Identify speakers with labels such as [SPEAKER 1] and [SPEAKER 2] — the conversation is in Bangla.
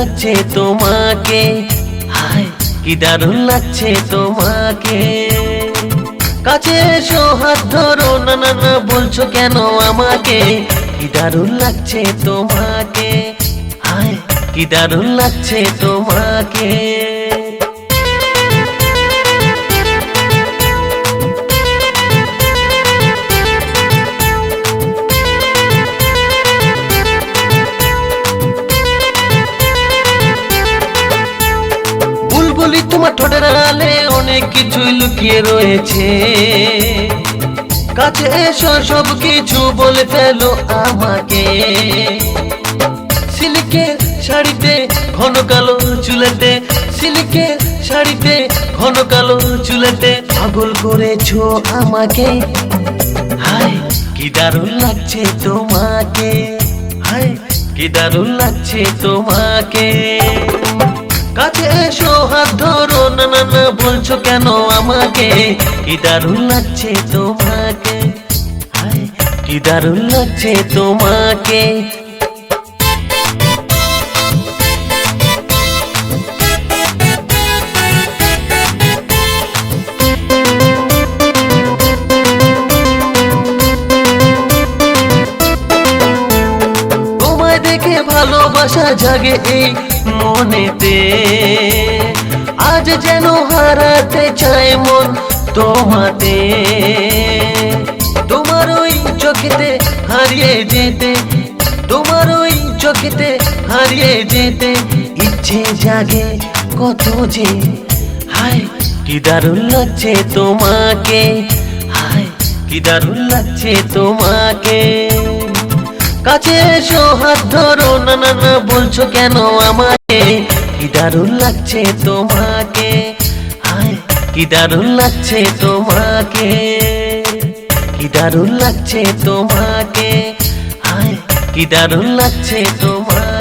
[SPEAKER 1] লাগছে তোমাকে, হায় কি দারুণ লাগছে তোমাকে। কাছে এসো হাত ধরো, না না না বলছো কেন আমাকে, কি দারুণ লাগছে তোমাকে, হায় কি দারুণ লাগছে তোমাকে। বুলবুলি তোমার ঠোঁটের আড়ালে অনেক কিছুই লুকিয়ে রয়েছে, কাছে এসো সব কিছু বলে ফেলো আমাকে। সিল্কের শাড়িতে ঘন কালো চুলেতে, সিল্কের শাড়িতে ঘন কালো চুলেতে পাগল করেছো আমাকে, হায় কি দারুণ লাগছে তোমাকে, হায় কি দারুণ লাগছে তোমাকে। কাছে এসো হাত ধরো, না না না বলছো কেন আমাকে, কি দারুণ লাগছে তোমাকে, হায় কি দারুণ লাগছে তোমাকে। তোমায় দেখে ভালোবাসা জাগে এই মনেতে, আজ যেন হারাতে চায় মন তোমাতে। তোমার ওই চোখেতে হারিয়ে যেতে, তোমার ওই চোখেতে হারিয়ে যেতে ইচ্ছে জাগে কত যে, হায় কি দারুণ লাগছে তোমাকে, হায় কি দারুণ লাগছে তোমাকে। কাছে এসো হাত ধরো, না না না বলছো কেন আমাকে, কি দারুণ লাগছে তোমাকে, হায় কি দারুণ লাগছে তোমাকে, কি দারুণ লাগছে তোমাকে, হায় কি দারুণ লাগছে তোমাকে।